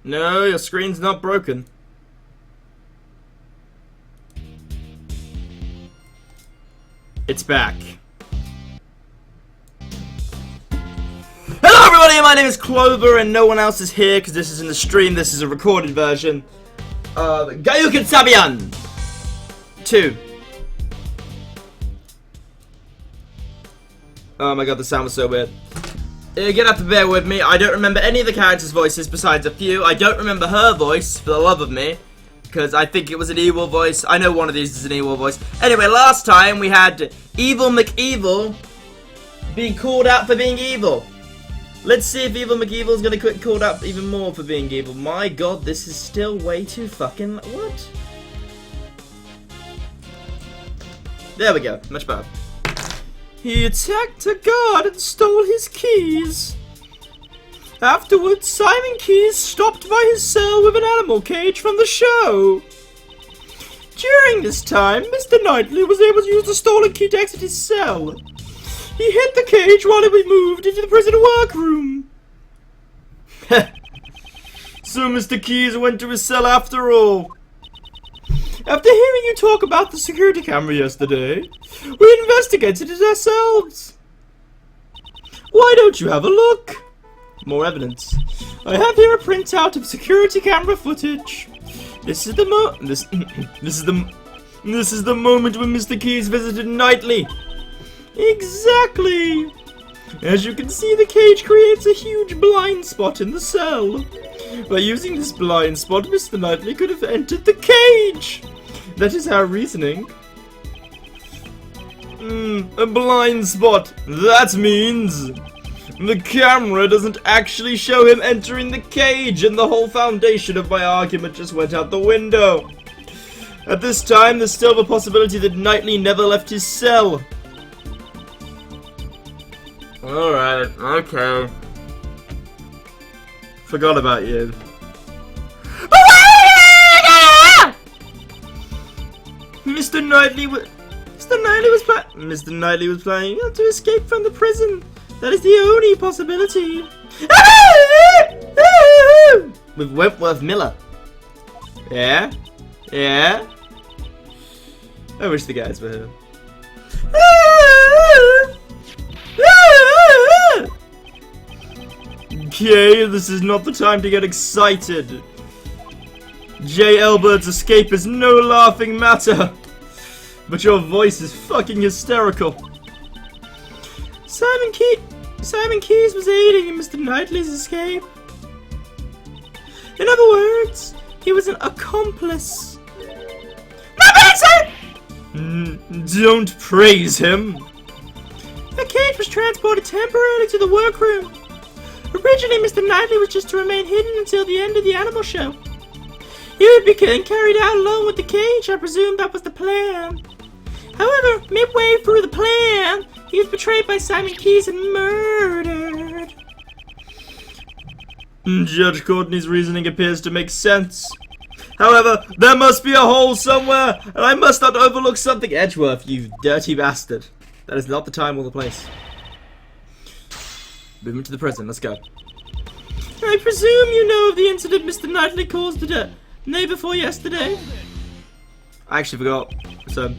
No, your screen's not broken. It's back. Hello everybody, my name is Clover and no one else is here because this is in the stream. This is a recorded version of Gayuken Sabian 2. Oh my god, the sound was so weird. You're gonna have to bear with me. I don't remember any of the characters' voices besides a few. I don't remember her voice, for the love of me, because I think it was an evil voice. I know one of these is an evil voice. Anyway, last time we had Evil McEvil being called out for being evil. Let's see if Evil McEvil is gonna get called out even more for being evil. My god, this is still way too fucking... what? There we go, much better. He attacked a guard and stole his keys. Afterwards, Simon Keyes stopped by his cell with an animal cage from the show. During this time, Mr. Knightley was able to use the stolen key to exit his cell. He hid the cage while it was moved into the prison workroom. So Mr. Keyes went to his cell after all. After hearing you talk about the security camera yesterday, we investigated it ourselves. Why don't you have a look? More evidence. I have here a printout of security camera footage. This is the this is the moment when Mr. Keyes visited Knightley. Exactly. As you can see, the cage creates a huge blind spot in the cell. By using this blind spot, Mr. Knightley could have entered the cage. That is our reasoning. A blind spot. That means the camera doesn't actually show him entering the cage, and the whole foundation of my argument just went out the window. At this time, there's still the possibility that Knightley never left his cell. Alright, okay. Forgot about you. Mr. Knightley was planning to escape from the prison. That is the only possibility. With Wentworth Miller. Yeah? Yeah? I wish the guys were here. Okay, this is not the time to get excited. J. Elbert's escape is no laughing matter. But your voice is fucking hysterical. Simon Keyes was aiding in Mr. Knightley's escape. In other words, he was an accomplice. Don't praise him. The cage was transported temporarily to the workroom. Originally, Mr. Knightley was just to remain hidden until the end of the animal show. He would be carried out along with the cage. I presume that was the plan. However, midway through the plan, he was betrayed by Simon Keyes and murdered. Judge Courtney's reasoning appears to make sense. However, there must be a hole somewhere, and I must not overlook something. Edgeworth, you dirty bastard. That is not the time or the place. Move him to the prison. Let's go. I presume you know of the incident Mr. Knightley caused the day before yesterday. I actually forgot. So,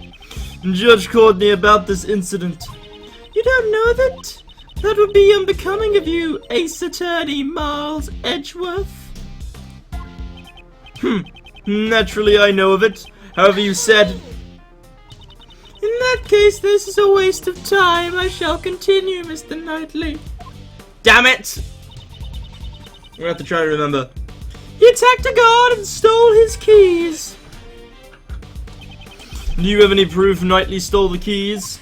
Judge Courtney, about this incident. You don't know of it? That would be unbecoming of you, Ace Attorney Miles Edgeworth. Naturally I know of it. However you said. In that case, this is a waste of time. I shall continue, Mr. Knightley. Damn it! We're gonna have to try to remember. He attacked a guard and stole his keys. Do you have any proof Knightley stole the keys?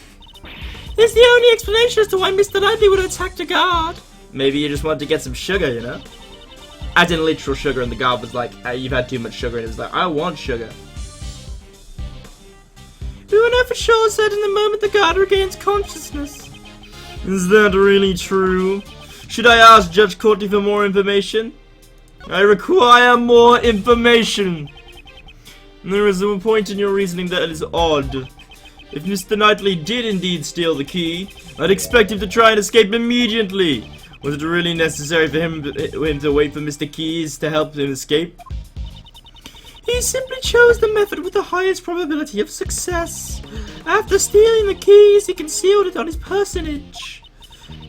It's the only explanation as to why Mr. Knightley would have attacked a guard. Maybe you just wanted to get some sugar, you know? As in literal sugar, and the guard was like, hey, you've had too much sugar, and it was like, I want sugar. We will know for sure certain the moment the guard regains consciousness. Is that really true? Should I ask Judge Courtney for more information? I require more information. There is a point in your reasoning that is odd. If Mr. Knightley did indeed steal the key, I'd expect him to try and escape immediately. Was it really necessary for him to wait for Mr. Keys to help him escape? He simply chose the method with the highest probability of success. After stealing the keys, he concealed it on his personage,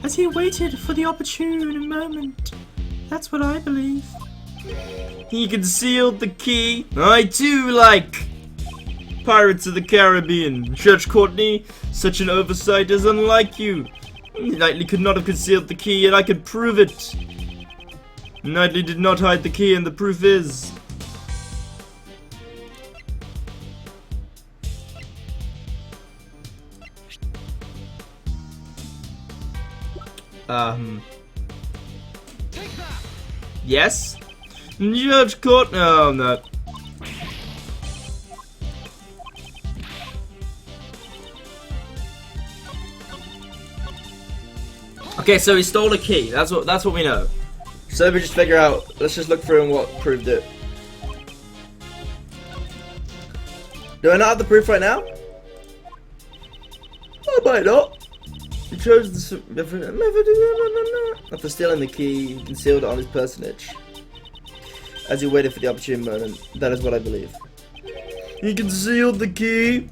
as he waited for the opportune moment. That's what I believe. He concealed the key. I too like Pirates of the Caribbean. Judge Courtney, such an oversight is unlike you. Knightley could not have concealed the key, and I could prove it. Knightley did not hide the key, and the proof is... Yes? Judge Court. No, no. Okay, so he stole a key. That's what we know. So let me just figure out. Let's just look through and what proved it. Do I not have the proof right now? I might not. He chose the method after stealing the key. He concealed it on his personage, as he waited for the opportune moment. That is what I believe. He concealed the key.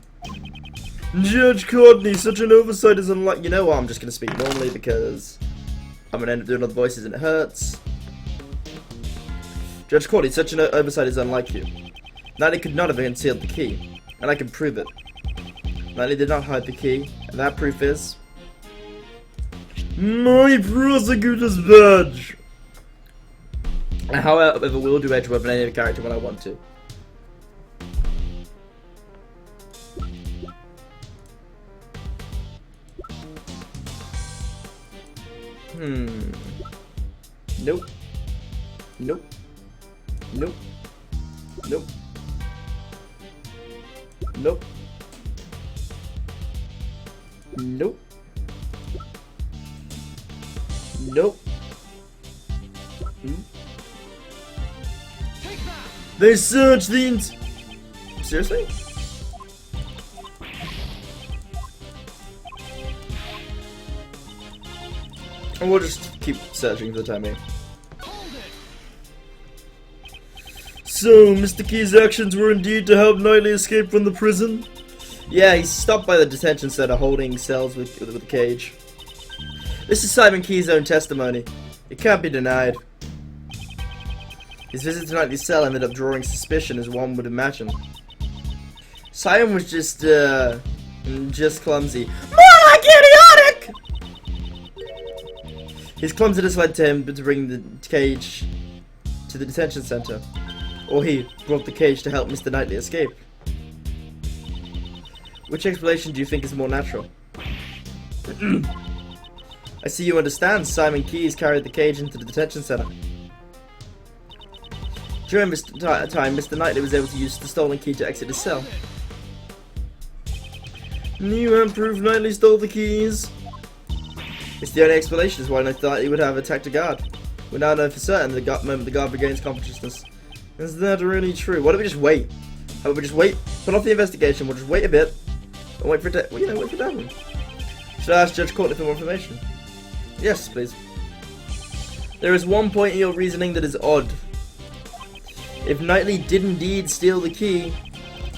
Judge Courtney, such an oversight is unlike. You know what? I'm just gonna speak normally because I'm gonna end up doing other voices and it hurts. Judge Courtney, such an oversight is unlike you. Knightley could not have concealed the key, and I can prove it. Knightley did not hide the key, and that proof is my prosecutor's badge. However, we'll do edge weapon any character when I want to. Nope. Nope. Nope. Nope. Nope. Nope. Nope. They searched the seriously? And we'll just keep searching for the time being. So, Mr. Key's actions were indeed to help Knightley escape from the prison? Yeah, he's stopped by the detention center holding cells with a cage. This is Simon Key's own testimony. It can't be denied. His visit to Knightley's cell ended up drawing suspicion, as one would imagine. Simon was just clumsy. More like idiotic! His clumsiness led to him to bring the cage to the detention center. Or he brought the cage to help Mr. Knightley escape. Which explanation do you think is more natural? I see you understand. Simon Keyes carried the cage into the detention center. During this time, Mr. Knightley was able to use the stolen key to exit his cell. You have proof Knightley stole the keys. It's the only explanation as why Knightley would have attacked a guard. We now know for certain the moment the guard regains consciousness. Is that really true? Why don't we just wait? How about we just wait? Put off the investigation. We'll just wait a bit and wait for it to, wait for it to happen. Should I ask Judge Courtney for more information? Yes, please. There is one point in your reasoning that is odd. If Knightley did indeed steal the key,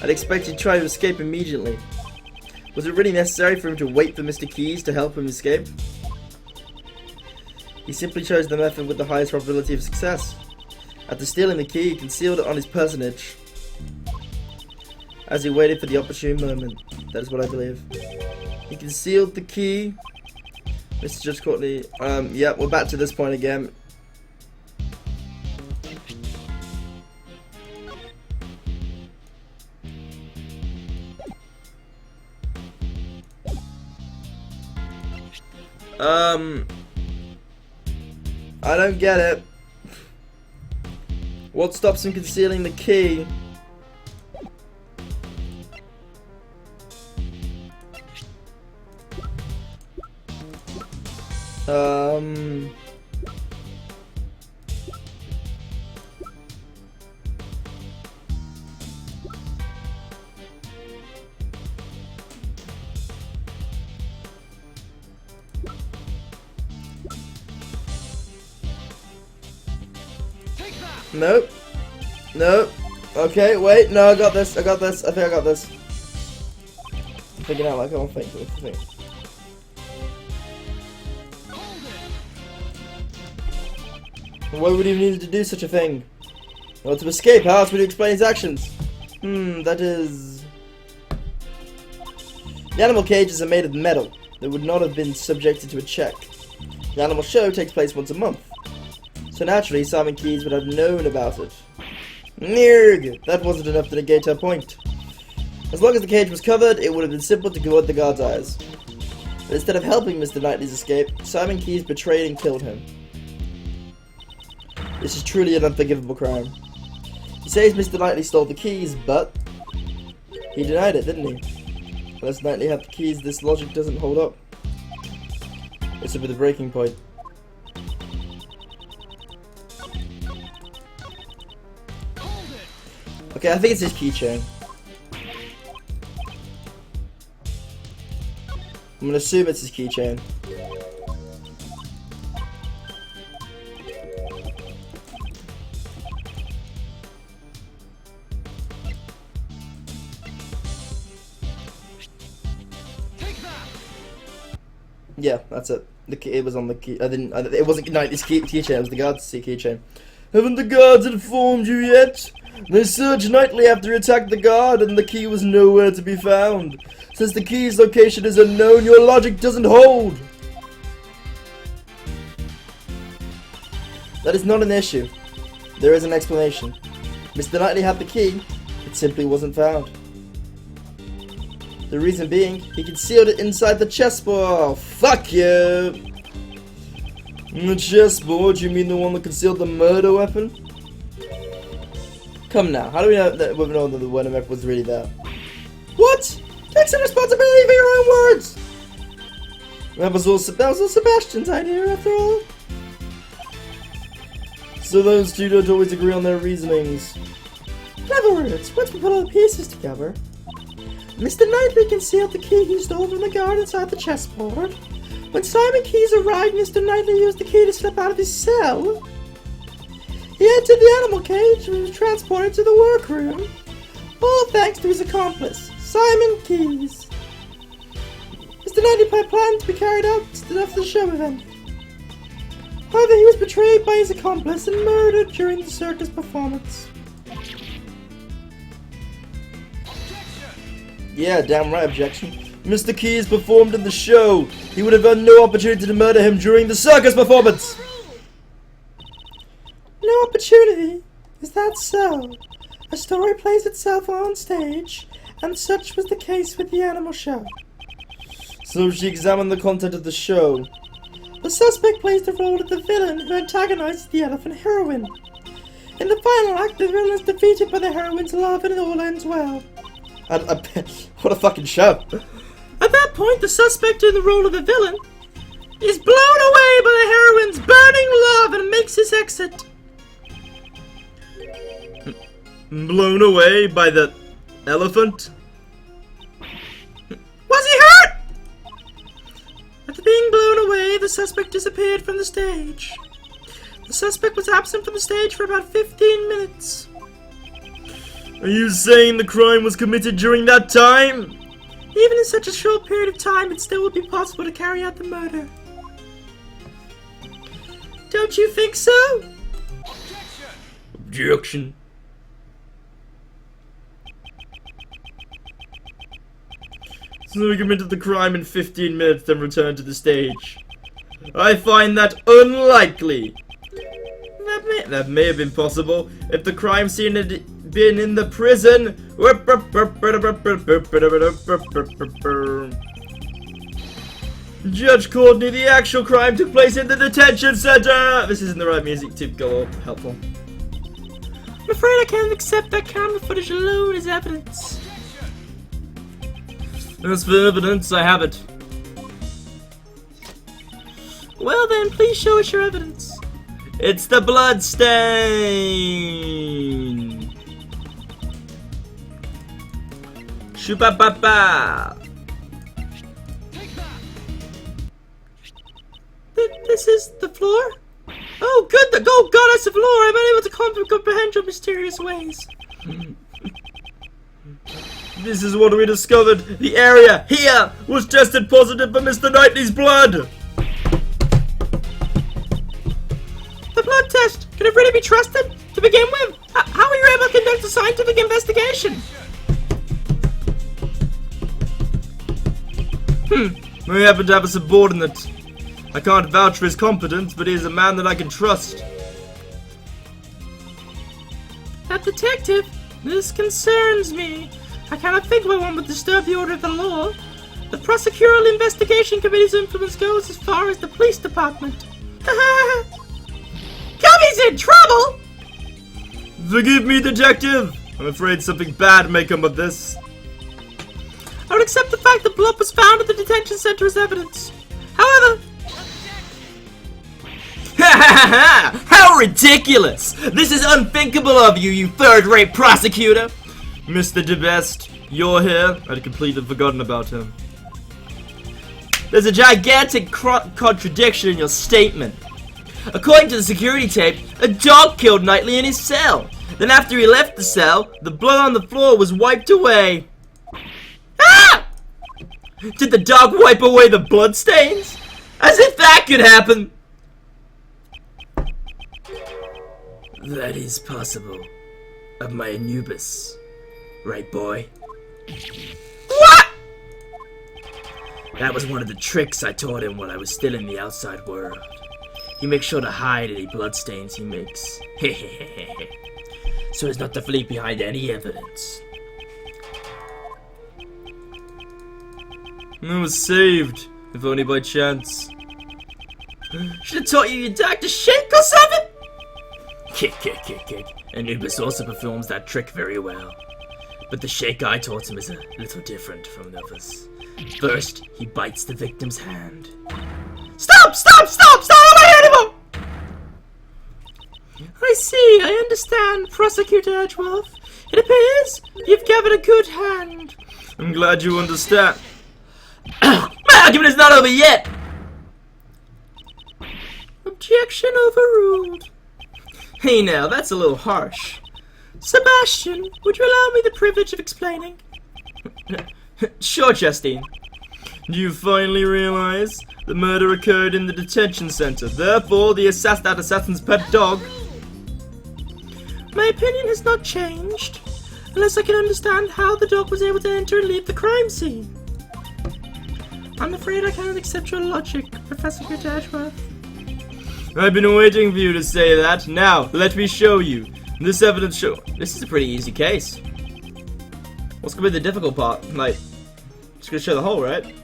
I'd expect he'd try to escape immediately. Was it really necessary for him to wait for Mr. Keys to help him escape? He simply chose the method with the highest probability of success. After stealing the key, he concealed it on his personage, as he waited for the opportune moment. That is what I believe. He concealed the key. Mr. Judge Courtney. Yeah, we're back to this point again. I don't get it. What stops him concealing the key? Nope. Nope. Okay, wait. No, I got this. I got this. I think I got this. I'm thinking out like I don't think. Why would he need to do such a thing? Well, to escape. How else would he explain his actions? That is... The animal cages are made of metal. They would not have been subjected to a check. The animal show takes place once a month. So naturally, Simon Keyes would have known about it. Nerg! That wasn't enough to negate her point. As long as the cage was covered, it would have been simple to avoid the guard's eyes. But instead of helping Mr. Knightley's escape, Simon Keyes betrayed and killed him. This is truly an unforgivable crime. He says Mr. Knightley stole the keys, but he denied it, didn't he? Unless Knightley had the keys, this logic doesn't hold up. This would be the breaking point. Okay, I think it's his keychain. I'm gonna assume it's his keychain. Yeah, that's it. The key, it was on the key. It wasn't Knightley's keychain. It was the guard's keychain. Haven't the guards informed you yet? They searched Knightley after he attacked the guard, and the key was nowhere to be found. Since the key's location is unknown, your logic doesn't hold. That is not an issue. There is an explanation. Mr. Knightley had the key. It simply wasn't found. The reason being, he concealed it inside the chessboard. Oh, fuck you! The chessboard? You mean the one that concealed the murder weapon? Come now, how do we know that we know that the weapon was really there? What? Take some responsibility for your own words! That was all Sebastian's idea, after all. So those two don't always agree on their reasonings. In other words, once we put all the pieces together, Mr. Knightley concealed the key he stole from the guard inside the chessboard. When Simon Keyes arrived, Mr. Knightley used the key to slip out of his cell. He entered the animal cage and was transported to the workroom. All thanks to his accomplice, Simon Keyes. Mr. Knightley planned to be carried out after the show event. However, he was betrayed by his accomplice and murdered during the circus performance. Yeah, damn right, objection. Mr. Keyes performed in the show. He would have had no opportunity to murder him during the circus performance. No opportunity? Is that so? A story plays itself on stage, and such was the case with the animal show. So she examined the content of the show. The suspect plays the role of the villain who antagonizes the elephant heroine. In the final act, the villain is defeated by the heroine's love and it all ends well. What a fucking show. At that point, the suspect in the role of the villain is blown away by the heroine's burning love and makes his exit. Blown away by the elephant? Was he hurt? After being blown away, the suspect disappeared from the stage. The suspect was absent from the stage for about 15 minutes. Are you saying the crime was committed during that time? Even in such a short period of time, it still would be possible to carry out the murder. Don't you think so? Objection. So he committed the crime in 15 minutes, then returned to the stage. I find that unlikely. That may have been possible if the crime scene had been in the prison. Judge Courtney, the actual crime took place in the detention center. This isn't the right music to go helpful. I'm afraid I can't accept that camera footage alone as evidence. As for evidence, I have it. Well then, please show us your evidence. It's the blood stain. Shoo-ba-ba-ba. This is the floor? Oh, good, the goddess of lore, I'm unable to comprehend your mysterious ways. This is what we discovered. The area here was tested positive for Mr. Knightley's blood. The blood test, can it really be trusted? To begin with, how were you able to conduct a scientific investigation? We happen to have a subordinate. I can't vouch for his competence, but he is a man that I can trust. That detective? This concerns me. I cannot think why one would disturb the order of the law. The prosecutorial investigation committee's influence goes as far as the police department. Cubby's in trouble! Forgive me, detective. I'm afraid something bad may come of this. I would accept the fact that blood was found at the detention center as evidence. However... How ridiculous! This is unthinkable of you, you third-rate prosecutor! Mr. DeBest, you're here. I'd completely forgotten about him. There's a gigantic contradiction in your statement. According to the security tape, a dog killed Knightley in his cell. Then after he left the cell, the blood on the floor was wiped away. Ah! Did the dog wipe away the bloodstains? As if that could happen! That is possible. Of my Anubis. Right, boy? What?! That was one of the tricks I taught him while I was still in the outside world. He makes sure to hide any bloodstains he makes. Hehehehe. So as not to flee behind any evidence. I was saved, if only by chance. Should have taught you your dog to shake or something? Kick. Anubis also performs that trick very well. But the shake I taught him is a little different from the others. First, he bites the victim's hand. Stop! Not anymore! I see, I understand, Prosecutor Edgeworth. It appears you've gathered a good hand. I'm glad you understand. My argument is not over yet! Objection overruled. Hey now, that's a little harsh. Sebastian, would you allow me the privilege of explaining? Sure, Justine. Do you finally realize the murder occurred in the detention center? Therefore, that assassin's pet dog. My opinion has not changed, unless I can understand how the dog was able to enter and leave the crime scene. I'm afraid I cannot accept your logic, Professor Edgeworth. I've been waiting for you to say that. Now, let me show you. This evidence show. This is a pretty easy case. What's gonna be the difficult part? Like, just gonna show the hole, right?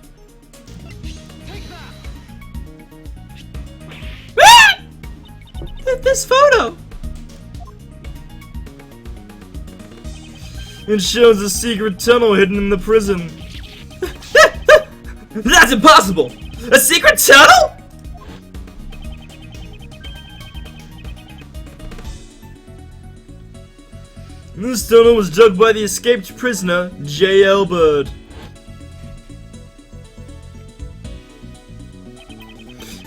This photo! It shows a secret tunnel hidden in the prison. That's impossible! A secret tunnel?! This tunnel was dug by the escaped prisoner, J.L. Bird.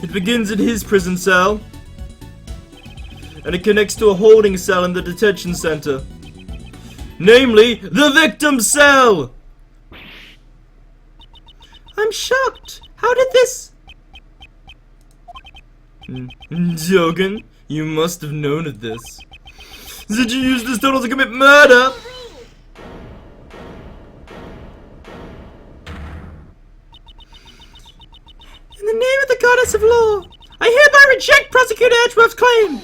It begins in his prison cell, and it connects to a holding cell in the detention center. Namely, the victim's cell! I'm shocked! How did this... Dogen, you must have known of this. Did you use this tunnel to commit murder? In the name of the goddess of law, I hereby reject Prosecutor Edgeworth's claim!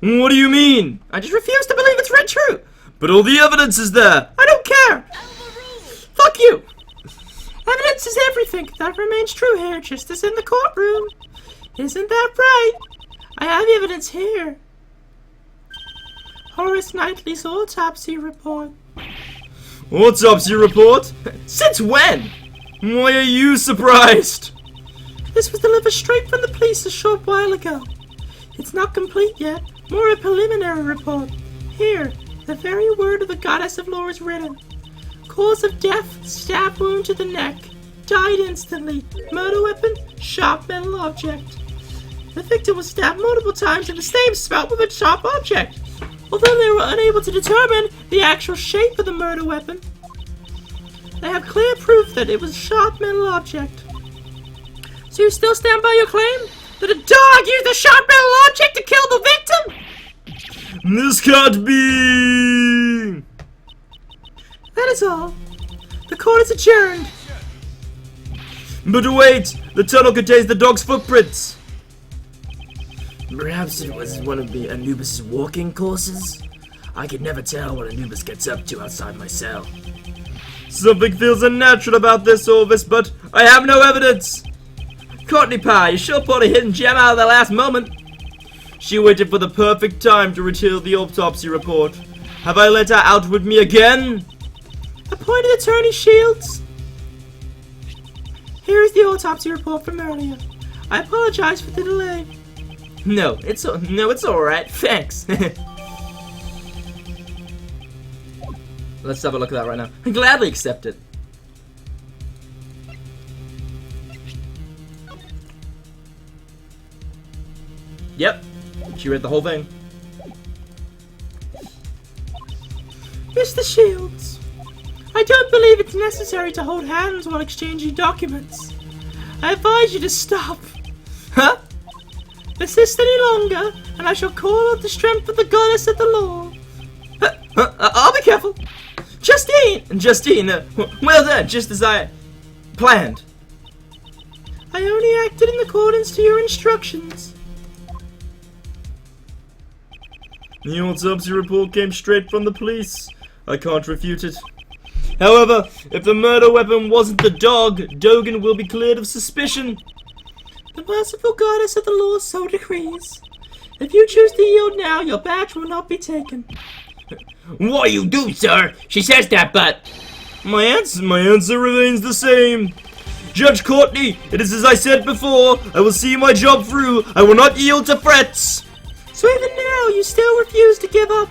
What do you mean? I just refuse to believe it's true! But all the evidence is there! I don't care! Fuck you! Evidence is everything. That remains true here, just as in the courtroom. Isn't that right? I have evidence here. Horace Knightley's autopsy report. Autopsy report? Since when? Why are you surprised? This was delivered straight from the police a short while ago. It's not complete yet. More a preliminary report. Here, the very word of the goddess of lore is written. Cause of death, stab wound to the neck. Died instantly. Murder weapon, sharp metal object. The victim was stabbed multiple times in the same spot with a sharp object. Although they were unable to determine the actual shape of the murder weapon, they have clear proof that it was a sharp metal object. So you still stand by your claim that a dog used a sharp metal object to kill the victim? This can't be! That is all. The court is adjourned. But wait! The tunnel contains the dog's footprints! Perhaps it was one of the Anubis' walking courses? I could never tell what Anubis gets up to outside my cell. Something feels unnatural about this, Orvis, but I have no evidence! Courtney Pie, you sure pulled a hidden gem out of the last moment. She waited for the perfect time to reveal the autopsy report. Have I let her out with me again? Appointed Attorney Shields. Here is the autopsy report from earlier. I apologize for the delay. No, it's alright. Thanks. Let's have a look at that right now. I gladly accept it. Yep, she read the whole thing. Mr. Shields, I don't believe it's necessary to hold hands while exchanging documents. I advise you to stop. Huh? Persist any longer, and I shall call out the strength of the goddess of the law. I'll be careful. Justine, well done, just as I planned. I only acted in accordance to your instructions. The autopsy report came straight from the police. I can't refute it. However, if the murder weapon wasn't the dog, Dogan will be cleared of suspicion. The merciful goddess of the law so decrees. If you choose to yield now, your badge will not be taken. What you do, sir? She says that, but... My answer remains the same. Judge Courtney, it is as I said before. I will see my job through. I will not yield to threats. So even now, you still refuse to give up.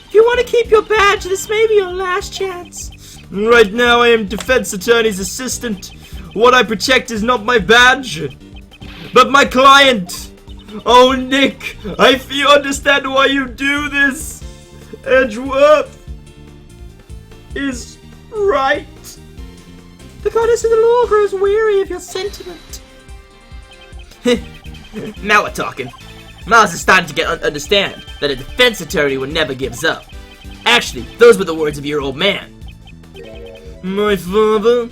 If you want to keep your badge, this may be your last chance. Right now, I am defense attorney's assistant. What I protect is not my badge, but my client. Oh, Nick, I feel understand why you do this. Edgeworth is right. The goddess of the law grows weary of your sentiment. Now we're talking. Miles is starting to understand that a defense attorney would never gives up. Actually, those were the words of your old man. My father?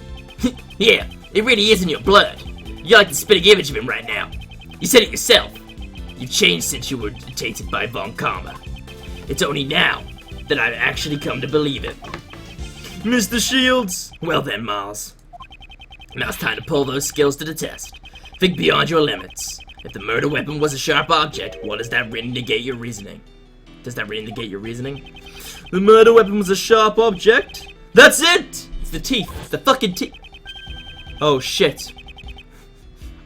Yeah, it really is in your blood. You're like the spitting image of him right now. You said it yourself. You've changed since you were dictated by Von Karma. It's only now that I've actually come to believe it. Mr. Shields? Well then, Miles. Now it's time to pull those skills to the test. Think beyond your limits. If the murder weapon was a sharp object, what does that really negate your reasoning? Does that really negate your reasoning? The murder weapon was a sharp object? That's it! It's the teeth. It's the fucking teeth. Oh shit.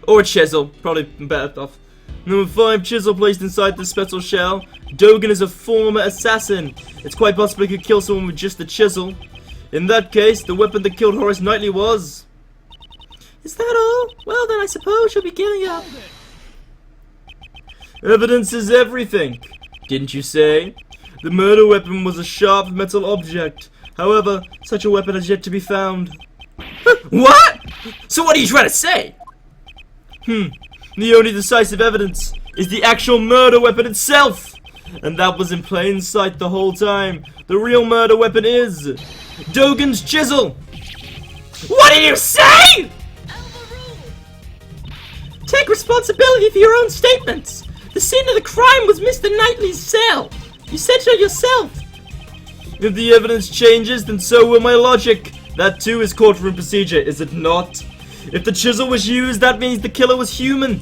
Or a chisel. Probably better off. Number 5, chisel placed inside the special shell. Dogan is a former assassin. It's quite possible he could kill someone with just the chisel. In that case, the weapon that killed Horace Knightley was... Is that all? Well then I suppose you'll be giving up. Evidence is everything, didn't you say? The murder weapon was a sharp metal object. However, such a weapon has yet to be found. What? So what are you trying to say? The only decisive evidence is the actual murder weapon itself. And that was in plain sight the whole time. The real murder weapon is... Dogan's chisel! What did you say?! Take responsibility for your own statements! The scene of the crime was Mr. Knightley's cell! You said so yourself! If the evidence changes, then so will my logic. That too is courtroom procedure, is it not? If the chisel was used, that means the killer was human.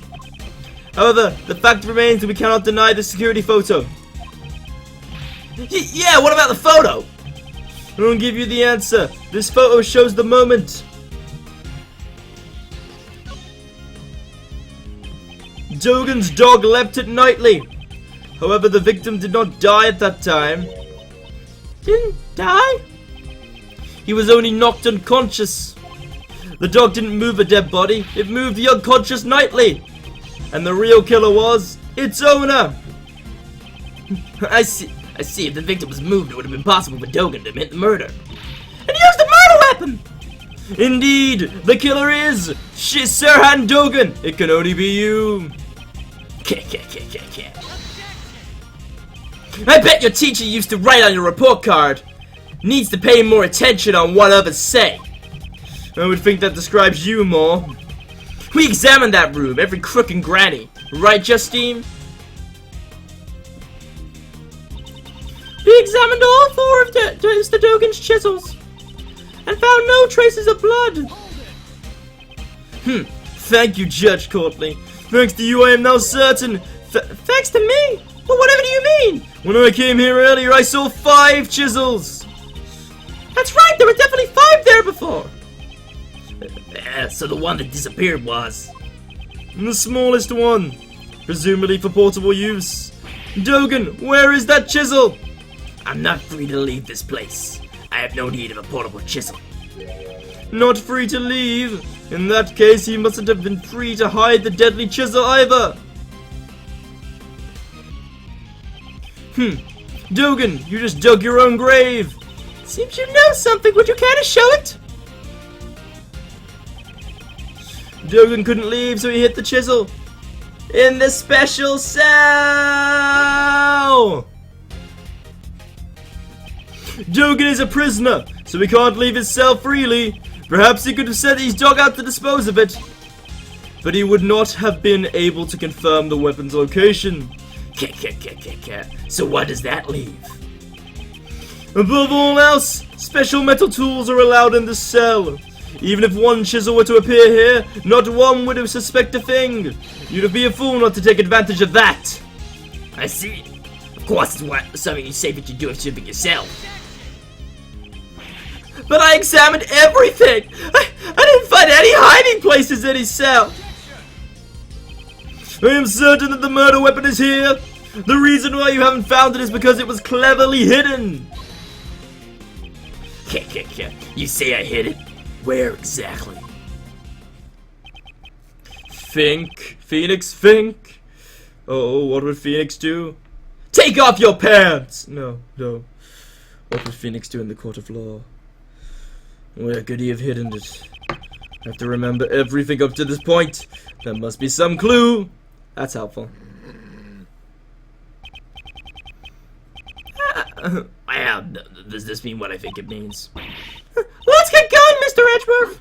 However, the fact remains that we cannot deny the security photo. Yeah, what about the photo? I won't give you the answer. This photo shows the moment. Dogan's dog leapt at Knightley. However, the victim did not die at that time. Didn't die? He was only knocked unconscious. The dog didn't move a dead body. It moved the unconscious Knightley. And the real killer was its owner. I see. If the victim was moved, it would have been possible for Dogen to commit the murder. And use the murder weapon! Indeed, the killer is Sirhan Dogen. It can only be you. I bet your teacher used to write on your report card. Needs to pay more attention on what others say. I would think that describes you more. We examined that room, every crook and granny. Right, Justine? We examined all 4 of Mr. Dogen's chisels and found no traces of blood. Thank you, Judge Courtly. Thanks to you, I am now certain. Thanks to me? Well, whatever do you mean? When I came here earlier, I saw 5 chisels. That's right, there were definitely 5 there before. So the one that disappeared was? The smallest one, presumably for portable use. Dogen, where is that chisel? I'm not free to leave this place. I have no need of a portable chisel. Not free to leave? In that case, he mustn't have been free to hide the deadly chisel either. Dogen, you just dug your own grave. Seems you know something. Would you care to show it? Dogen couldn't leave, so he hid the chisel in the special cell. Dogen is a prisoner, so he can't leave his cell freely. Perhaps he could have sent his dog out to dispose of it, but he would not have been able to confirm the weapon's location. So what does that leave? Above all else, special metal tools are allowed in the cell. Even if one chisel were to appear here, not one would have suspect a thing. You'd be a fool not to take advantage of that. I see. Of course, it's something you say that you do it yourself. But I examined everything. I didn't find any hiding places in his cell. I am certain that the murder weapon is here. The reason why you haven't found it is because it was cleverly hidden. You say I hid it? Where exactly? Phoenix, think. Oh, what would Phoenix do? Take off your pants! No. What would Phoenix do in the court of law? Where could he have hidden it? I have to remember everything up to this point. There must be some clue. That's helpful. Does this mean what I think it means? Let's get going, Mr. Edgeworth!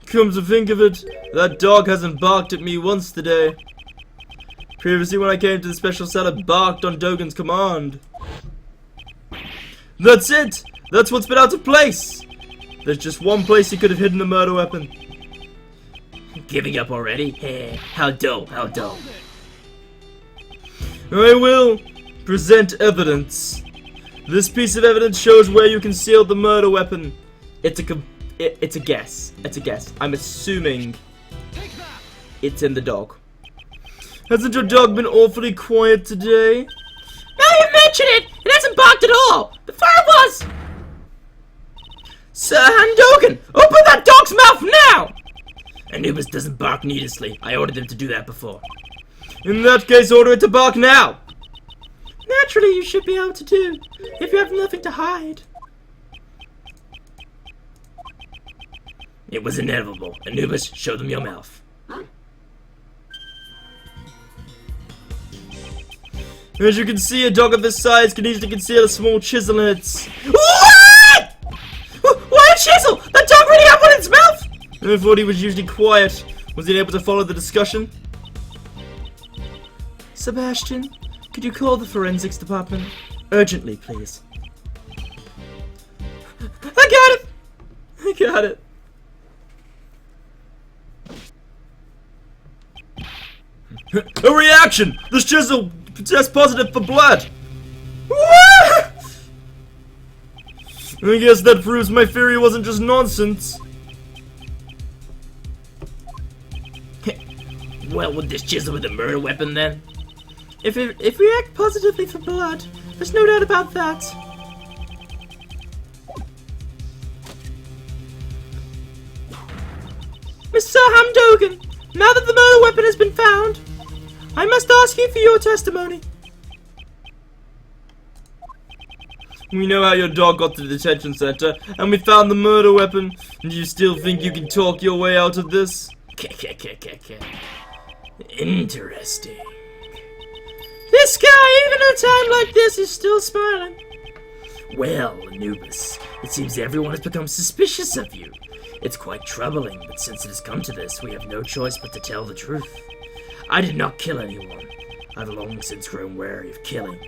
Come to think of it, that dog hasn't barked at me once today. Previously, when I came to the special cell, it barked on Dogen's command. That's it! That's what's been out of place! There's just one place he could have hidden the murder weapon. Giving up already? How dull, how dull. I will present evidence. This piece of evidence shows where you concealed the murder weapon. It's a guess. It's a guess. I'm assuming it's in the dog. Hasn't your dog been awfully quiet today? Now you mention it! It hasn't barked at all! Before it was! Sir Dogen, open that dog's mouth now! Anubis doesn't bark needlessly. I ordered him to do that before. In that case, order it to bark now! Naturally, you should be able to do, if you have nothing to hide. It was inevitable. Anubis, show them your mouth. As you can see, a dog of this size can easily conceal a small chisel in its... What?! Why a chisel? That dog really had one in its mouth? I thought he was usually quiet. Was he able to follow the discussion? Sebastian, could you call the forensics department? Urgently, please. I got it! A reaction! This chisel tests positive for blood! I guess that proves my theory wasn't just nonsense. Well, would this chisel with a murder weapon then? If we react positively for blood, there's no doubt about that. Mr. Hamdogan, now that the murder weapon has been found, I must ask you for your testimony. We know how your dog got to the detention center, and we found the murder weapon. Do you still think you can talk your way out of this? Interesting. This guy, even at a time like this, is still smiling. Well, Anubis, it seems everyone has become suspicious of you. It's quite troubling, but since it has come to this, we have no choice but to tell the truth. I did not kill anyone. I've long since grown wary of killing.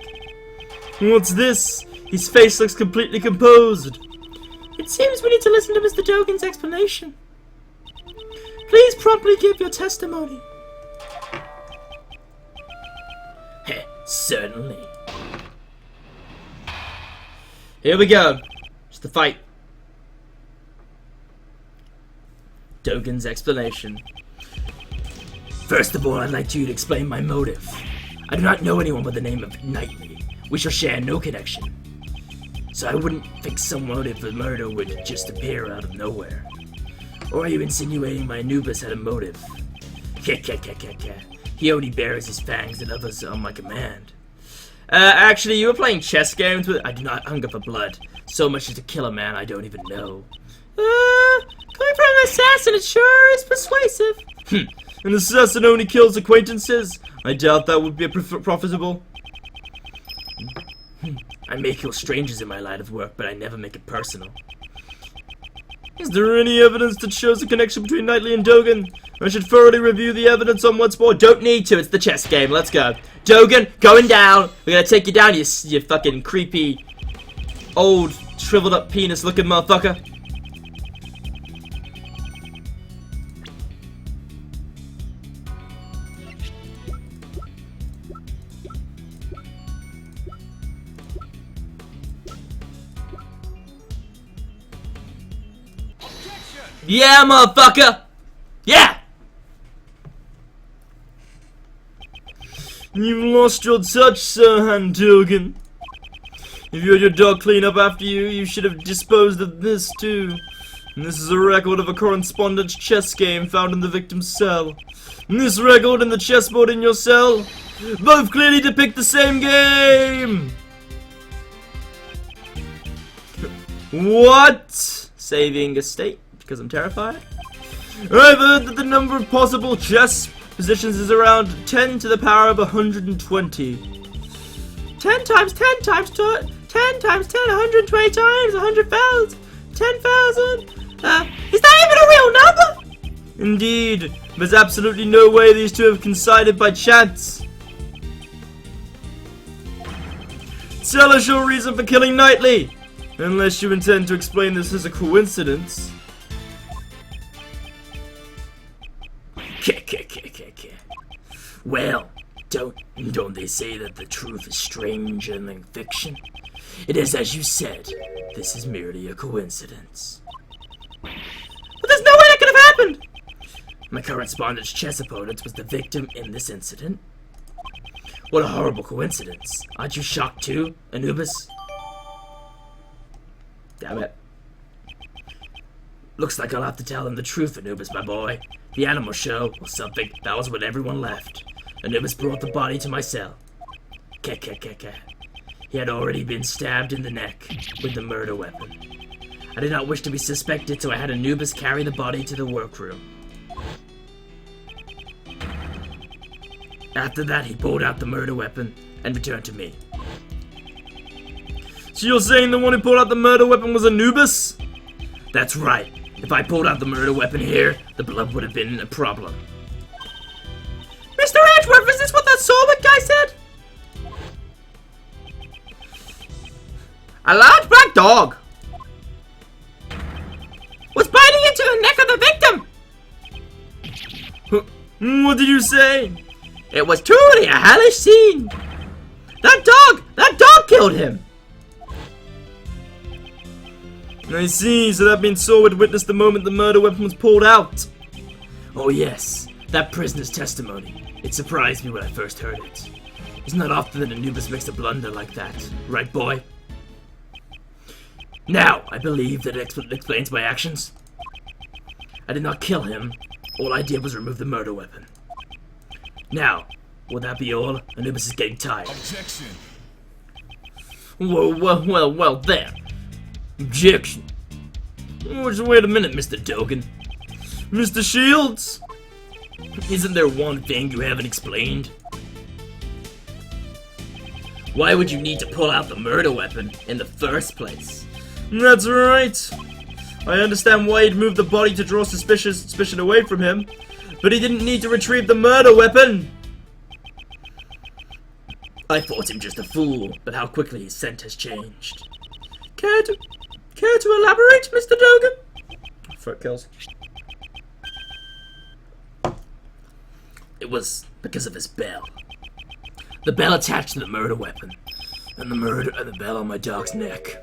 What's this? His face looks completely composed. It seems we need to listen to Mr. Dogan's explanation. Please promptly give your testimony. Certainly. Here we go. It's the fight. Dogan's explanation. First of all, I'd like you to explain my motive. I do not know anyone by the name of Knightley. We shall share no connection. So I wouldn't think some motive for murder would just appear out of nowhere. Or are you insinuating my Anubis had a motive? He only bears his fangs and others on my command. Actually, you were playing chess games with— I do not hunger for blood. So much as to kill a man I don't even know. Coming from an assassin, it sure is persuasive. An assassin only kills acquaintances. I doubt that would be profitable. I may kill strangers in my line of work, but I never make it personal. Is there any evidence that shows a connection between Knightley and Dogan? I should thoroughly review the evidence on what's more. Don't need to, it's the chess game, let's go. Dogan, going down. We're gonna take you down, you fucking creepy, old, shriveled up penis looking motherfucker. Yeah, motherfucker! Yeah! You've lost your touch, Sir Hamdogan. If you had your dog clean up after you, you should have disposed of this too. And this is a record of a correspondence chess game found in the victim's cell. And this record and the chessboard in your cell both clearly depict the same game! What? Saving a state? Because I'm terrified. I've heard that the number of possible chess positions is around 10 to the power of 120. 10 times 10 times 10 times 10, 120 times 100,000, 10,000. Is that even a real number? Indeed. There's absolutely no way these two have coincided by chance. Tell us your reason for killing Knightley, unless you intend to explain this as a coincidence. Well, don't they say that the truth is stranger than fiction? It is as you said. This is merely a coincidence. But there's no way that could have happened! My correspondent's chess opponent was the victim in this incident. What a horrible coincidence. Aren't you shocked too, Anubis? Damn it. Looks like I'll have to tell him the truth, Anubis, my boy. The animal show, or something, that was when everyone left. Anubis brought the body to my cell. He had already been stabbed in the neck with the murder weapon. I did not wish to be suspected, so I had Anubis carry the body to the workroom. After that, he pulled out the murder weapon and returned to me. So you're saying the one who pulled out the murder weapon was Anubis? That's right. If I pulled out the murder weapon here, the blood would have been a problem. Mr. Edgeworth, is this what that Sorwick guy said? A large black dog was biting into the neck of the victim. What did you say? It was truly a hellish scene. That dog killed him. I see, so that means Sorwood witnessed the moment the murder weapon was pulled out. Oh yes, that prisoner's testimony. It surprised me when I first heard it. It's not often that Anubis makes a blunder like that, right boy? Now, I believe that it explains my actions. I did not kill him, All I did was remove the murder weapon. Now, will that be all? Anubis is getting tired. Objection. Well, there. Objection. Oh, just wait a minute, Mr. Dogan. Mr. Shields? Isn't there one thing you haven't explained? Why would you need to pull out the murder weapon in the first place? That's right. I understand why he'd moved the body to draw suspicion away from him, but he didn't need to retrieve the murder weapon. I thought him just a fool, but how quickly his scent has changed. Care to elaborate, Mr. Dogan? Throat kills. It was because of his bell. The bell attached to the murder weapon, and the bell on my dog's neck.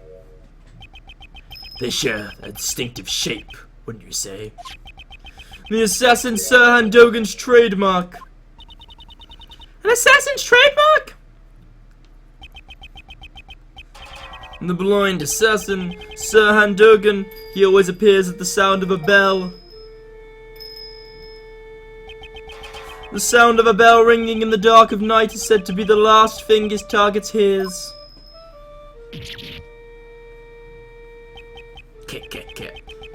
They share a distinctive shape, wouldn't you say? The assassin Sirhan Dogan's trademark. An assassin's trademark? The blind assassin, Sirhan Dogan, he always appears at the sound of a bell. The sound of a bell ringing in the dark of night is said to be the last thing his target hears.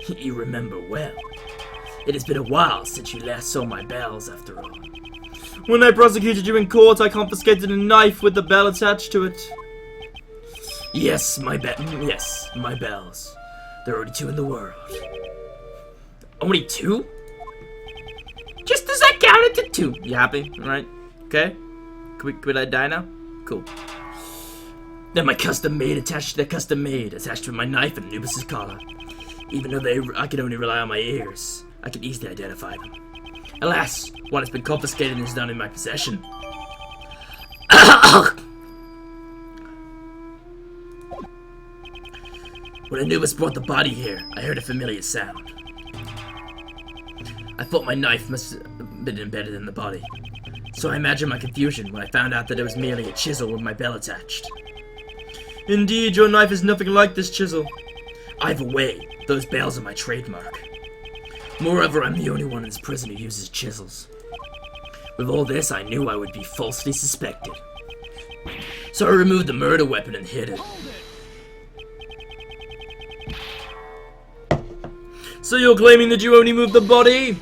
You remember well. It has been a while since you last saw my bells, after all. When I prosecuted you in court, I confiscated a knife with the bell attached to it. Yes, my bells. There are only 2 in the world. Only 2? Just as I counted to 2. You happy? Alright. Okay. Can we let it die now? Cool. Then my custom maid attached to their custom maid, attached to my knife and Anubis' collar. Even though I can only rely on my ears, I can easily identify them. Alas, what has been confiscated is not in my possession. When Anubis brought the body here, I heard a familiar sound. I thought my knife must have been embedded in the body. So I imagined my confusion when I found out that it was merely a chisel with my bell attached. Indeed, your knife is nothing like this chisel. Either way, those bells are my trademark. Moreover, I'm the only one in this prison who uses chisels. With all this, I knew I would be falsely suspected. So I removed the murder weapon and hid it. So you're claiming that you only moved the body?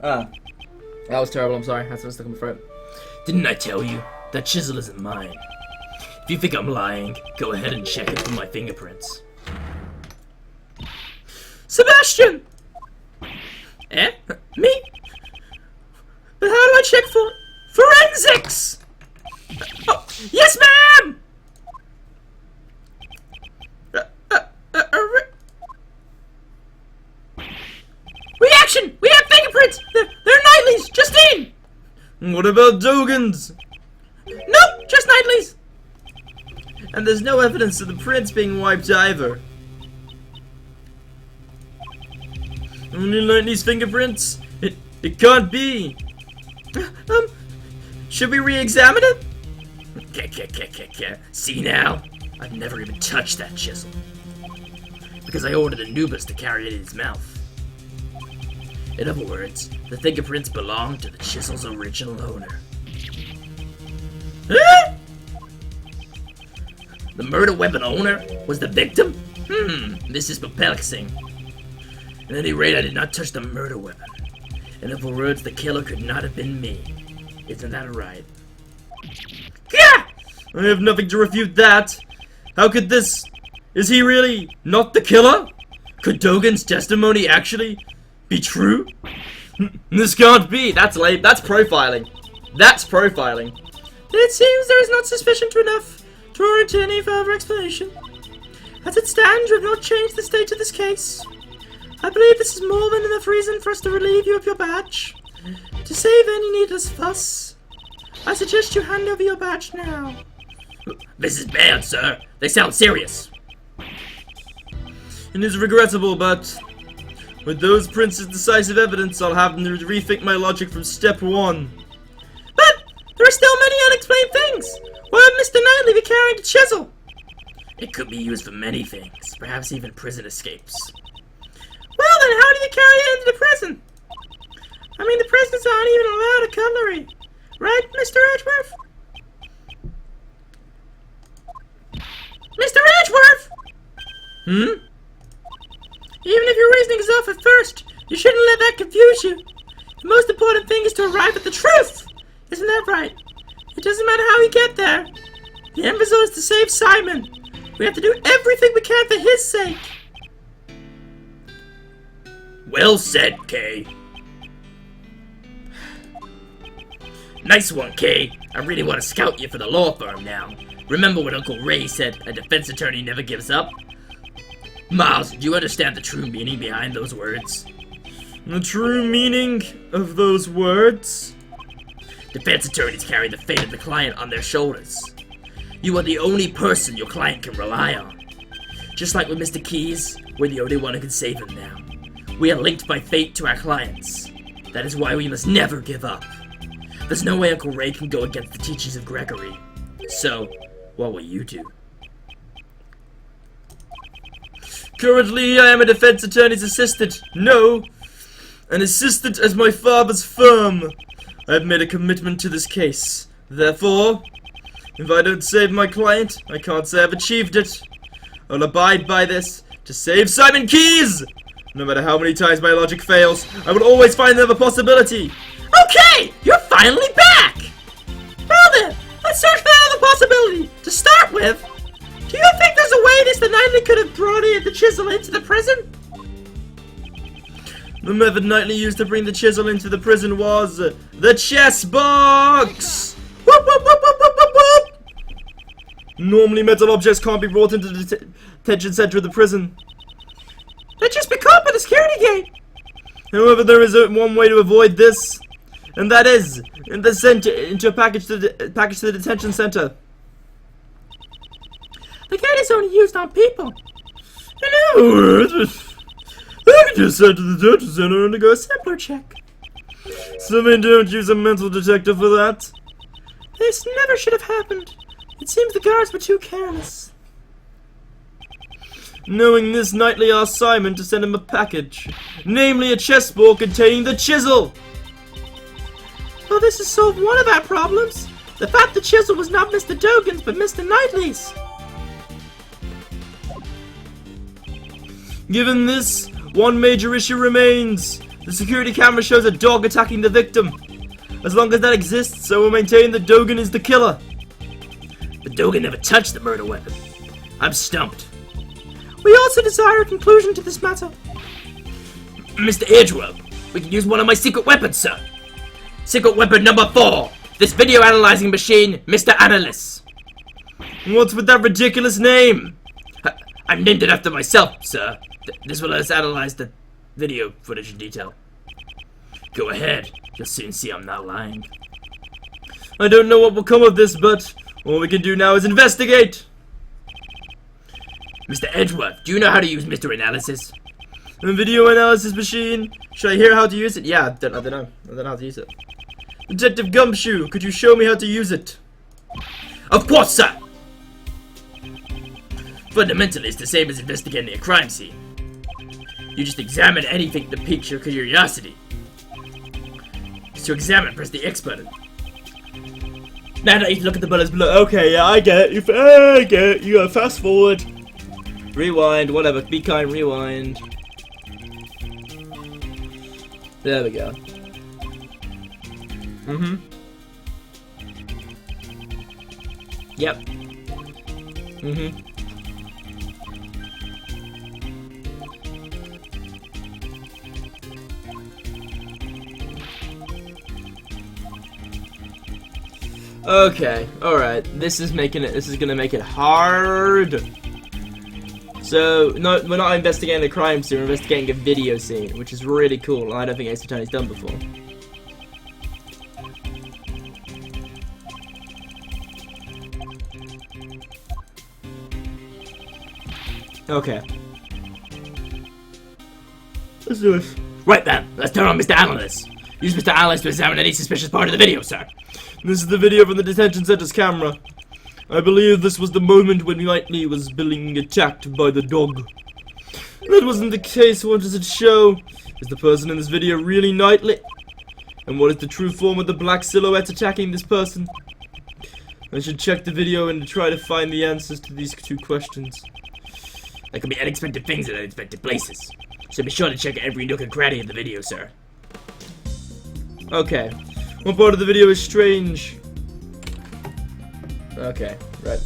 That was terrible, I'm sorry. That's what's stuck in my throat. Didn't I tell you? That chisel isn't mine. If you think I'm lying, go ahead and check it for my fingerprints. Sebastian! Eh? Me? But how do I check for forensics? Oh, yes, ma'am! Reaction! We have fingerprints! They're Knightley's! Justine! What about Dogan's? Nope, just Knightley's! And there's no evidence of the prints being wiped either. Only Knightley's fingerprints? It can't be. Should we re-examine it? See now? I've never even touched that chisel. Because I ordered Anubis to carry it in his mouth. In other words, the fingerprints belong to the chisel's original owner. The murder weapon owner was the victim? This is perplexing. At any rate, I did not touch the murder weapon. In other words, the killer could not have been me. Isn't that right? Yeah! I have nothing to refute that. How could this... Is he really not the killer? Could Dogan's testimony actually be true? This can't be. That's lame. That's profiling. That's profiling. It seems there is not sufficient enough to warrant any further explanation. As it stands, we have not changed the state of this case. I believe this is more than enough reason for us to relieve you of your badge. To save any needless fuss, I suggest you hand over your badge now. This is bad, sir. They sound serious. It is regrettable, but with those prints as decisive evidence, I'll have them to rethink my logic from step 1. But there are still many unexplained things. Why would Mr. Knightley be carrying a chisel? It could be used for many things, perhaps even prison escapes. Well then, how do you carry it into the prison. I mean, the prisoners aren't even allowed a cutlery. Right, Mr. Edgeworth? Mr. Edgeworth! Hmm? Even if your reasoning is off at first, you shouldn't let that confuse you. The most important thing is to arrive at the truth! Isn't that right? It doesn't matter how we get there. The end result is to save Simon. We have to do everything we can for his sake. Well said, Kay. Nice one, Kay. I really want to scout you for the law firm now. Remember what Uncle Ray said, a defense attorney never gives up? Miles, do you understand the true meaning behind those words? The true meaning of those words? Defense attorneys carry the fate of the client on their shoulders. You are the only person your client can rely on. Just like with Mr. Keyes, we're the only one who can save him now. We are linked by fate to our clients. That is why we must never give up. There's no way Uncle Ray can go against the teachings of Gregory. So, what will you do? Currently, I am a defense attorney's assistant. No, an assistant at my father's firm. I have made a commitment to this case. Therefore, if I don't save my client, I can't say I've achieved it. I'll abide by this to save Simon Keyes! No matter how many times my logic fails, I will always find another possibility. Okay! You're finally back! Well then, let's search for another possibility. To start with, do you think there's a way Mr. Knightley could have brought the chisel into the prison? The method Knightley used to bring the chisel into the prison was the chess box! Whoop, whoop, whoop, whoop, whoop, whoop, whoop. Normally metal objects can't be brought into the detention center of the prison. They'd just be caught by the security gate. However, there is one way to avoid this, and that is into a package to the detention center. The gate is only used on people. I can just head to the detention center and undergo a sampler check. So they don't use a mental detector for that. This never should have happened. It seems the guards were too careless. Knowing this, Knightley asked Simon to send him a package, namely a chessboard containing the chisel. Well, this has solved one of our problems. The fact the chisel was not Mr. Dogan's, but Mr. Knightley's. Given this, one major issue remains. The security camera shows a dog attacking the victim. As long as that exists, I will maintain that Dogan is the killer. But Dogan never touched the murder weapon. I'm stumped. We also desire a conclusion to this matter. Mr. Edgeworth, we can use one of my secret weapons, sir. Secret weapon number 4. This video analyzing machine, Mr. Analyst. What's with that ridiculous name? I named it after myself, sir. This will let us analyze the video footage in detail. Go ahead. You'll soon see I'm not lying. I don't know what will come of this, but all we can do now is investigate. Mr. Edgeworth, do you know how to use Mr. Analysis? A video analysis machine? Should I hear how to use it? Yeah, I don't know. I don't know how to use it. Detective Gumshoe, could you show me how to use it? Of course, sir! Fundamentally, it's the same as investigating a crime scene. You just examine anything that piques your curiosity. To examine, press the X button. Now that you look at the bullets below. Okay, yeah, I get it. I get it. You gotta fast forward. Rewind, whatever. Be kind, rewind. There we go. Mm-hmm. Yep. Mm-hmm. Okay, alright. This is gonna make it hard. So, no, we're not investigating a crime scene, we're investigating a video scene, which is really cool, and I don't think Ace Attorney's done before. Okay. Let's do it. Right then, let's turn on Mr. Analyst. Use Mr. Analyst to examine any suspicious part of the video, sir. This is the video from the detention center's camera. I believe this was the moment when Knightley was being attacked by the dog. That wasn't the case. What does it show? Is the person in this video really knightly? And what is the true form of the black silhouette attacking this person? I should check the video and try to find the answers to these two questions. There could be unexpected things in unexpected places. So be sure to check every nook and cranny of the video, sir. Okay. What part of the video is strange? Okay, right.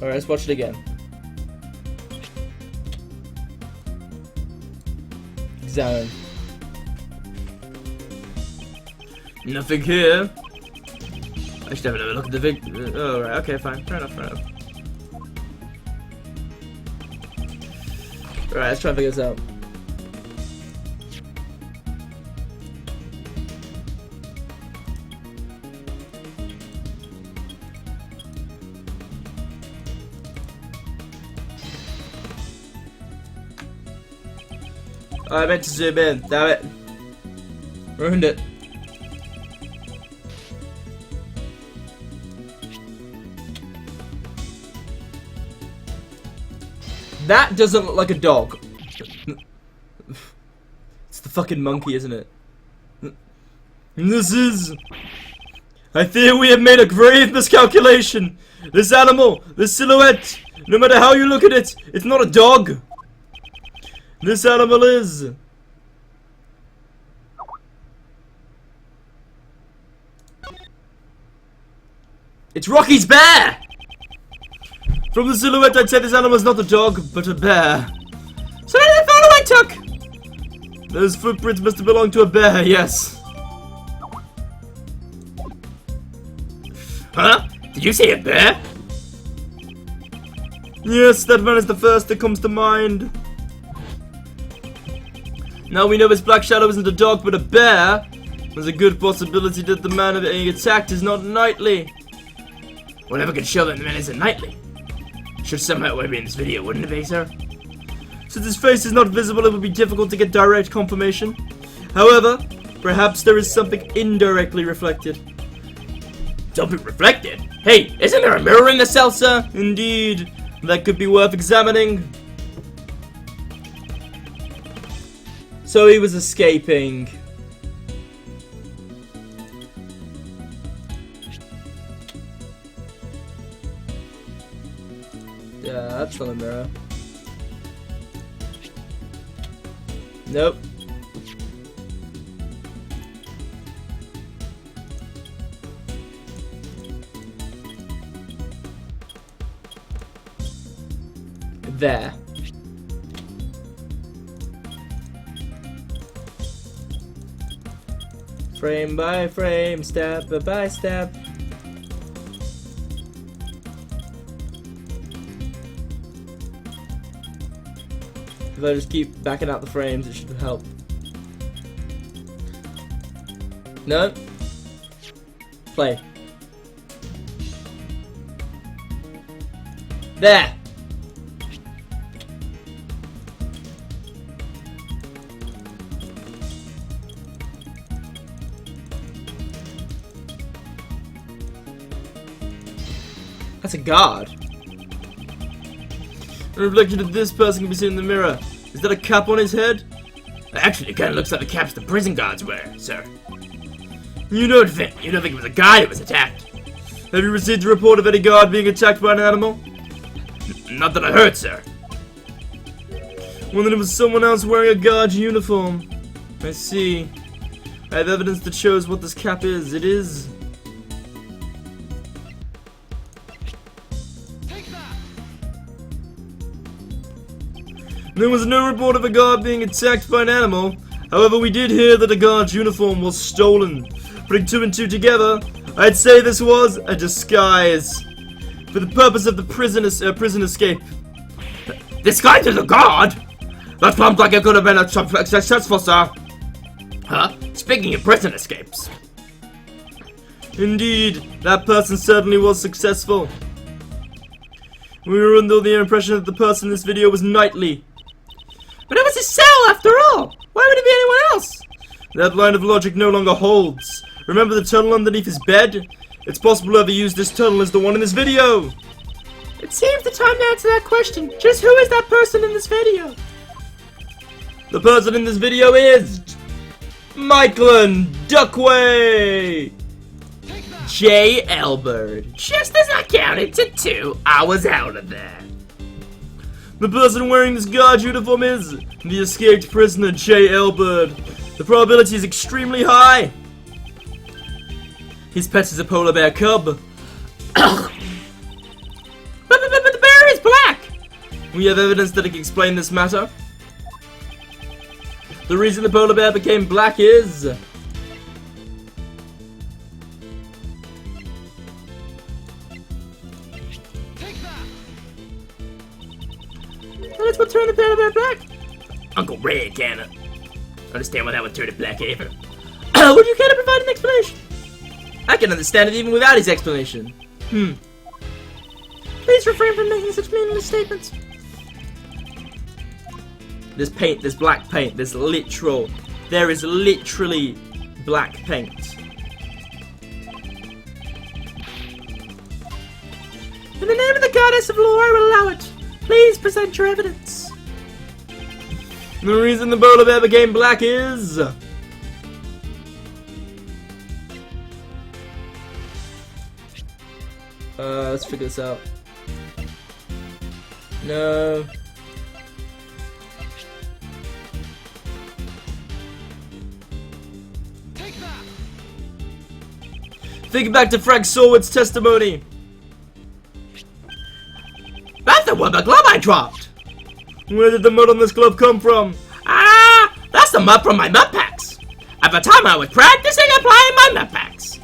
Alright, let's watch it again. Examine. Nothing here. I should have another look at the video. Oh, right, okay, fine. Fair enough, fair enough. Alright, let's try and figure this out. Oh, I meant to zoom in, damn it. Ruined it. That doesn't look like a dog. It's the fucking monkey, isn't it? This is... I fear we have made a grave miscalculation. This animal, this silhouette, no matter how you look at it, it's not a dog. This animal is... It's Rocky's bear! From the silhouette, I'd say this animal is not a dog, but a bear. So the photo I took! Those footprints must have belonged to a bear, yes. Huh? Did you say a bear? Yes, that man is the first that comes to mind. Now we know his black shadow isn't a dog, but a bear. There's a good possibility that the man being attacked is not knightly. Whatever could show that the man isn't knightly. Should somehow be in this video, wouldn't it be, sir? Since his face is not visible, it would be difficult to get direct confirmation. However, perhaps there is something indirectly reflected. Something reflected? Hey, isn't there a mirror in the cell, sir? Indeed, that could be worth examining. So he was escaping. Yeah, that's not a mirror. Nope. There. Frame by frame, step by step. If I just keep backing out the frames, it should help. No. Play. There. That's a guard. A reflection of this person can be seen in the mirror. Is that a cap on his head? Actually, it kind of looks like the caps the prison guards wear, sir. You don't think it was a guy that was attacked? Have you received a report of any guard being attacked by an animal? Not that I heard, sir. Well, then it was someone else wearing a guard uniform. I see. I have evidence that shows what this cap is. It is... There was no report of a guard being attacked by an animal. However, we did hear that a guard's uniform was stolen. Putting two and two together, I'd say this was a disguise for the purpose of the prison escape. Disguised as a guard? That sounds like it could have been a successful, sir. Huh? Speaking of prison escapes. Indeed, that person certainly was successful. We were under the impression that the person in this video was knightly. But it was his cell, after all! Why would it be anyone else? That line of logic no longer holds. Remember the tunnel underneath his bed? It's possible whoever used this tunnel is the one in this video. It seems the time to answer that question. Just who is that person in this video? The person in this video is Michaelin Duckway J. Elbird. Just as I counted to 2, I was out of there. The person wearing this guard uniform is the escaped prisoner J. Elbird. The probability is extremely high. His pet is a polar bear cub. But the bear is black! We have evidence that it can explain this matter. The reason the polar bear became black is... That's what turned the polar bear black? Uncle Red can't understand why that would turn it black either. Would you care to provide an explanation? I can understand it even without his explanation. Please refrain from making such meaningless statements. There's paint, there's black paint, there is literally black paint. In the name of the goddess of law, I will allow it. Please present your evidence. The reason the polar bear became black is... let's figure this out. No. Think back to Frank Sorwood's testimony. That's the one the glove I dropped. Where did the mud on this glove come from? Ah, that's the mud from my mud packs. At the time I was practicing applying my mud packs.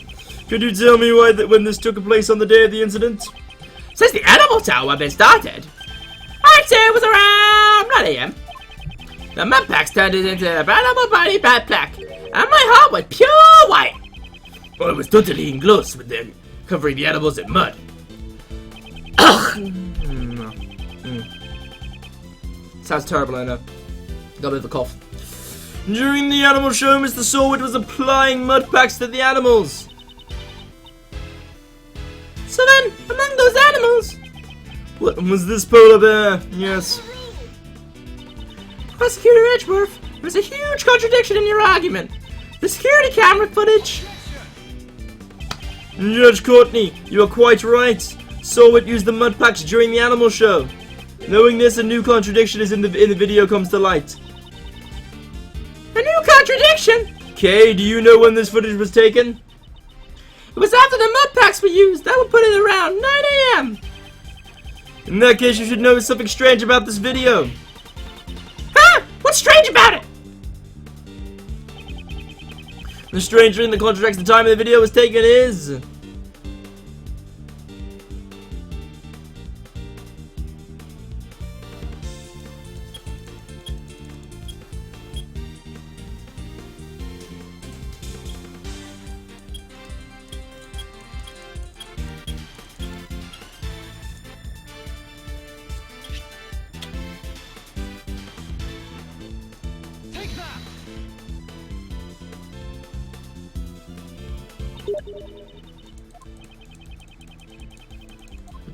Could you tell me why when this took place on the day of the incident? Since the animal tower had been started, I'd say it was around 9 AM. The mud packs turned it into a animal body backpack, and my heart was pure white. Well, it was totally enclosed with them covering the animals in mud. Ugh. Sounds terrible, I know. Got a bit of a cough. During the animal show, Mr. Sorwood was applying mud packs to the animals. So then, among those animals... What was this polar bear? Yes. Prosecutor Edgeworth, there's a huge contradiction in your argument. The security camera footage... Judge Courtney, you are quite right. Sorwood used the mud packs during the animal show. Knowing this, a new contradiction is in the video comes to light. A new contradiction? Kay, do you know when this footage was taken? It was after the mud packs were used. That would put it around 9 AM. In that case, you should know something strange about this video. Huh? What's strange about it? The strange thing that contradicts the time the video was taken is...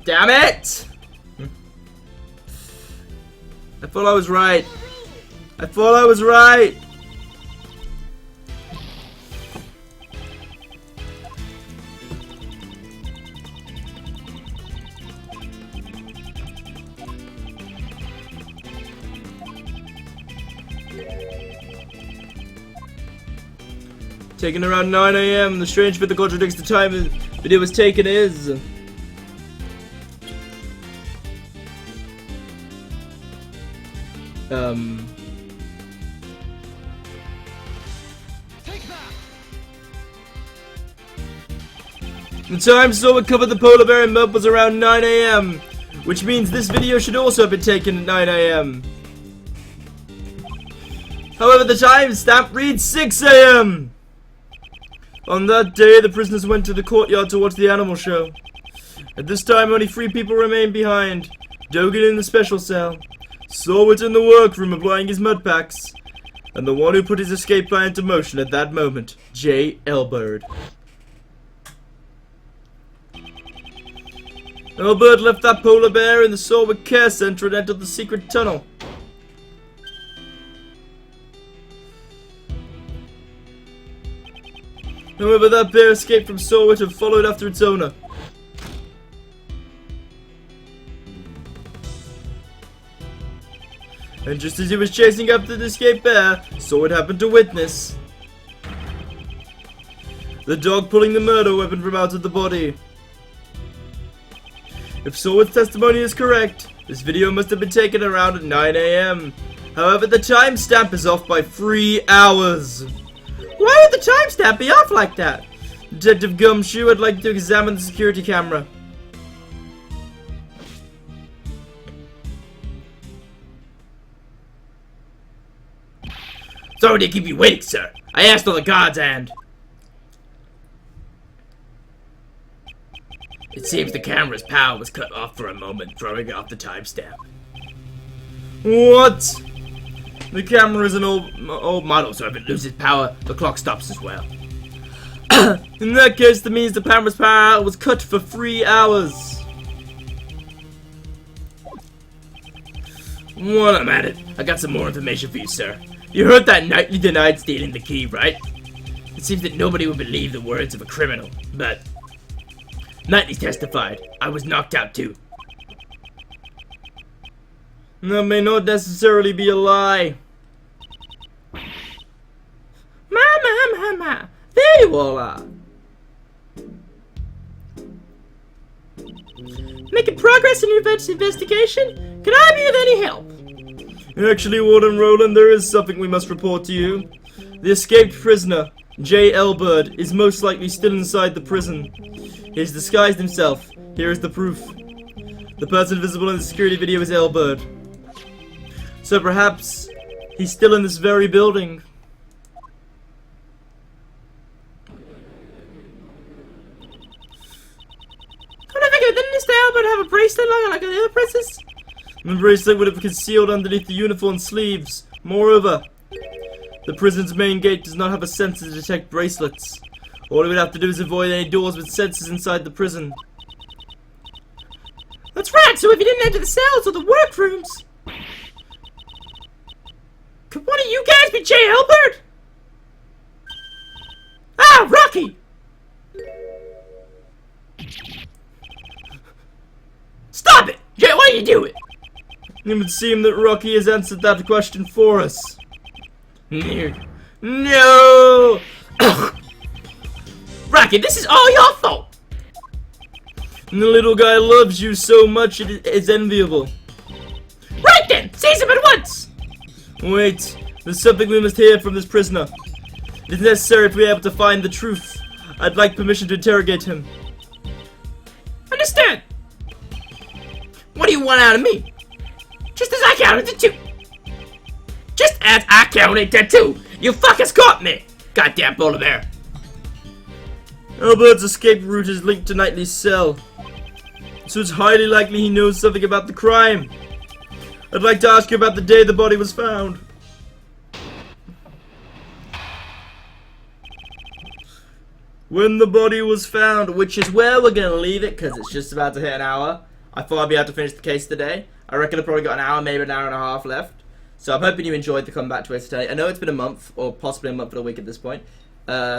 Damn it! I thought I was right. I thought I was right. Taken around 9 AM. The strange bit that contradicts the time the video was taken is... The time Sorwood covered the polar bear in mud was around 9 AM, which means this video should also have been taken at 9 AM. However, the timestamp reads 6 AM. On that day, the prisoners went to the courtyard to watch the animal show. At this time, only 3 people remained behind. Dogan in the special cell, Sorwood in the workroom applying his mud packs, and the one who put his escape plan into motion at that moment, J. Elbird. Elbird left that polar bear in the Sorwick Care Center and entered the secret tunnel. However, that bear escaped from Sorwick and followed after its owner. And just as he was chasing after the escaped bear, Sorwick happened to witness the dog pulling the murder weapon from out of the body. If Sorwick's testimony is correct, this video must have been taken around at 9 AM. However, the timestamp is off by 3 hours. Why would the timestamp be off like that? Detective Gumshoe, I'd like to examine the security camera. Sorry to keep you waiting, sir. I asked on the guards and... It seems the camera's power was cut off for a moment, throwing off the timestamp. What? The camera is an old model, So if it loses power, the clock stops as well. In that case, that means the camera's power was cut for 3 hours. While I'm at it, I got some more information for you, sir. You heard that Knightley denied stealing the key, right? It seems that nobody would believe the words of a criminal, but... Knightley testified. I was knocked out too. That may not necessarily be a lie. Ma, there you all are. Making progress in your investigation? Can I be of any help? Actually, Warden Roland, there is something we must report to you. The escaped prisoner, J. Elbird, is most likely still inside the prison. He's disguised himself. Here is the proof. The person visible in the security video is Elbird. So perhaps he's still in this very building. Come to think of it, didn't Mr. Albert have a bracelet like the other princess? The bracelet would have been concealed underneath the uniform sleeves. Moreover, the prison's main gate does not have a sensor to detect bracelets. All he would have to do is avoid any doors with sensors inside the prison. That's right, so if you didn't enter the cells or the workrooms... Could one of you guys be J. Elbert? Ah, Rocky! Stop it! Jay, why are you doing? It would seem that Rocky has answered that question for us. No! Rocky, this is all your fault! And the little guy loves you so much it is enviable. Right then, seize him at once! Wait, there's something we must hear from this prisoner. It is necessary if we are able to find the truth. I'd like permission to interrogate him. Understood! What do you want out of me? Just as I counted to 2. Just as I counted to 2! You fuckers caught me! Goddamn polar bear! Elbert's escape route is linked to Knightley's cell, so it's highly likely he knows something about the crime. I'd like to ask you about the day the body was found. When the body was found, which is where we're going to leave it because it's just about to hit an hour. I thought I'd be able to finish the case today. I reckon I've probably got an hour, maybe an hour and a half left. So I'm hoping you enjoyed the comeback twist today. I know it's been a month, or possibly a month and a week at this point.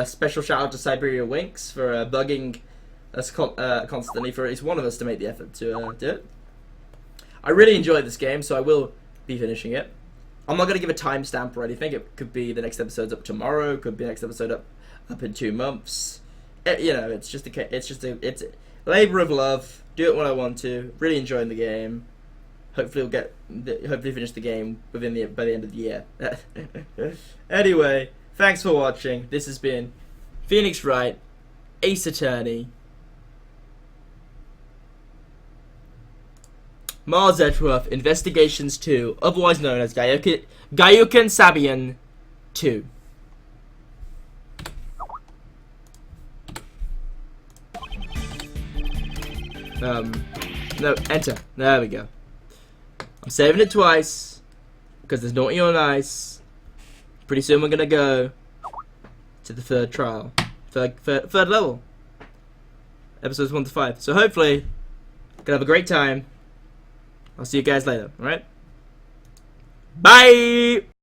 Special shout out to Siberia Winks for bugging us constantly for at least one of us to make the effort to do it. I really enjoyed this game, so I will be finishing it. I'm not going to give a timestamp or anything. It could be the next episode's up tomorrow. Could be the next episode up in 2 months. You know, it's a labor of love. Do it when I want to. Really enjoying the game. Hopefully finish the game by the end of the year. Anyway, thanks for watching. This has been Phoenix Wright, Ace Attorney, Mars Edgeworth, Investigations 2, otherwise known as Gayuken Sabian 2. No, enter. There we go. I'm saving it twice because there's naughty or nice. Pretty soon we're gonna go to the third trial, third level, episodes 1 to 5. So hopefully, gonna have a great time. I'll see you guys later. All right, bye.